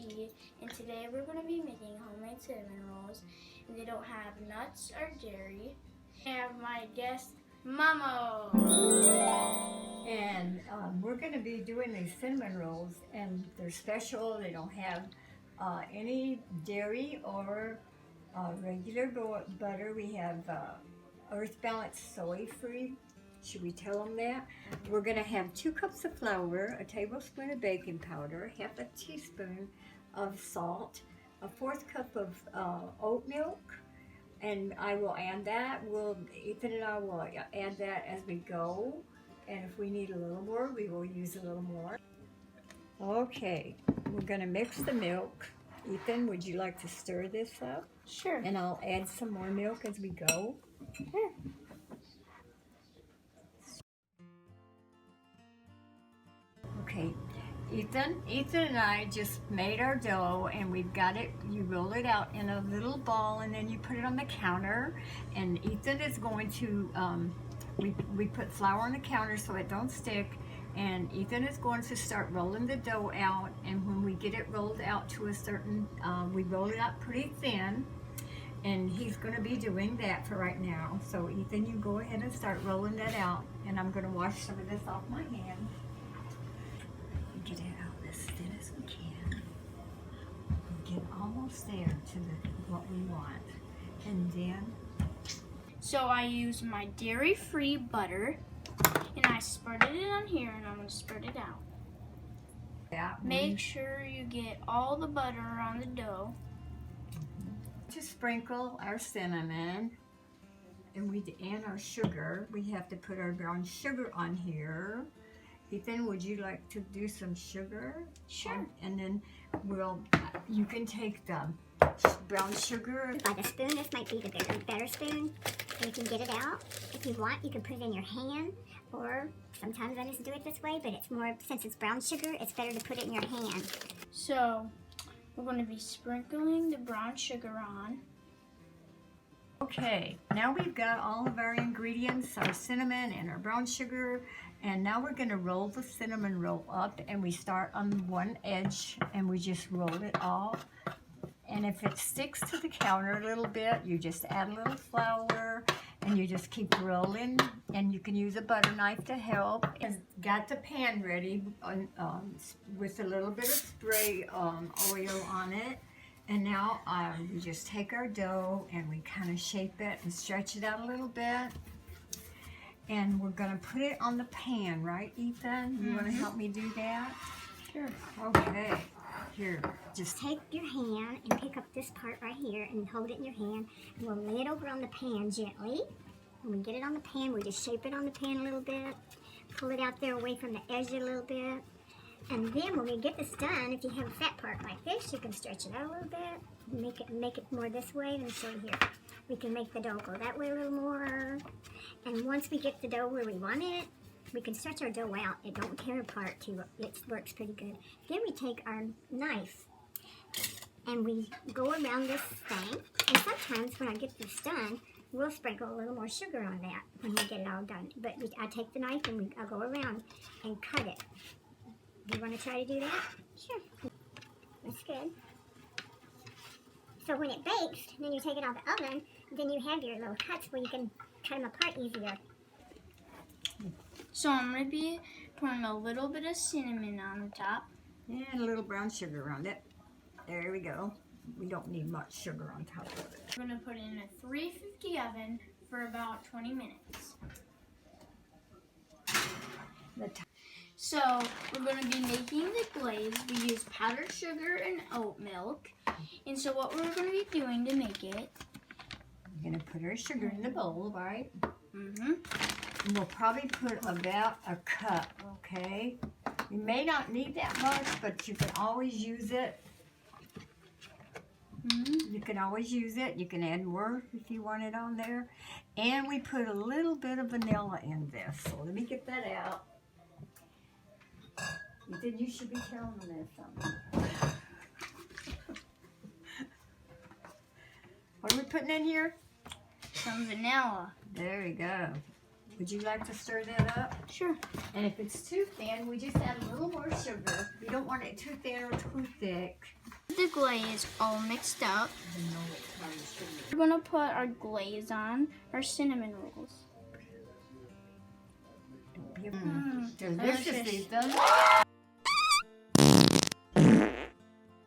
Maggie, and today we're going to be making homemade cinnamon rolls. And they don't have nuts or dairy. I have my guest, Momo. And we're going to be doing these cinnamon rolls, and they're special. They don't have any dairy or regular butter. We have Earth Balance soy-free. Should we tell them that? We're going to have 2 cups of flour, a tablespoon of baking powder, half a teaspoon of salt, a 1/4 cup of oat milk, and I will add that. Ethan and I will add that as we go, and if we need a little more, we will use a little more. Okay, we're going to mix the milk. Ethan, would you like to stir this up? Sure. And I'll add some more milk as we go. Sure. Okay, Ethan and I just made our dough, and we've got it. You roll it out in a little ball, and then you put it on the counter. And Ethan is going to, we put flour on the counter so it don't stick. And Ethan is going to start rolling the dough out. And when we get it rolled out to a certain, we roll it out pretty thin. And he's going to be doing that for right now. So Ethan, you go ahead and start rolling that out. And I'm going to wash some of this off my hand. Get it out as thin as we can. Get almost there to what we want. And then... So I use my dairy-free butter, and I spread it on here, and I'm going to spread it out. Make sure you get all the butter on the dough. To sprinkle our cinnamon, and our sugar, we have to put our brown sugar on here. Ethan, would you like to do some sugar? Sure. And then you can take the brown sugar. By the spoon, this might be the better spoon. You can get it out. If you want, you can put it in your hand, or sometimes I just do it this way, but it's more, since it's brown sugar, it's better to put it in your hand. So we're going to be sprinkling the brown sugar on. Okay, now we've got all of our ingredients, our cinnamon and our brown sugar, and now we're going to roll the cinnamon roll up, and we start on one edge and we just roll it off. And if it sticks to the counter a little bit, you just add a little flour and you just keep rolling, and you can use a butter knife to help. And got the pan ready with a little bit of spray oil on it. And now we just take our dough and we kind of shape it and stretch it out a little bit. And we're going to put it on the pan, right, Ethan? You want to help me do that? Sure. Okay. Here, just take your hand and pick up this part right here and hold it in your hand. And we'll lay it over on the pan gently. When we get it on the pan, we just shape it on the pan a little bit. Pull it out there away from the edge a little bit. And then when we get this done, if you have a fat part like this, you can stretch it out a little bit. Make it more this way. Let me show you here. We can make the dough go that way a little more. And once we get the dough where we want it, we can stretch our dough out. It don't tear apart too. It works pretty good. Then we take our knife and we go around this thing. And sometimes when I get this done, we'll sprinkle a little more sugar on that when we get it all done. But I take the knife and I'll go around and cut it. You want to try to do that? Sure. That's good. So when it bakes, then you take it out of the oven, then you have your little cuts where you can cut them apart easier. So I'm going to be pouring a little bit of cinnamon on the top. and a little brown sugar around it. There we go. We don't need much sugar on top of it. I'm going to put it in a 350 oven for about 20 minutes. So we're going to be making the glaze. We use powdered sugar and oat milk. And so what we're going to be doing to make it, We're going to put our sugar in the bowl, right? mm-hmm. And we'll probably put about a cup, okay? You may not need that much, but you can always use it. Mm-hmm. You can always use it. You can add more if you want it on there. And we put a little bit of vanilla in this. So let me get that out. Then you should be telling them this something. What are we putting in here? Some vanilla. There you go. Would you like to stir that up? Sure. And if it's too thin, we just add a little more sugar. We don't want it too thin or too thick. The glaze all mixed up. We're gonna put our glaze on our cinnamon rolls. Delicious, delicious. Ethan.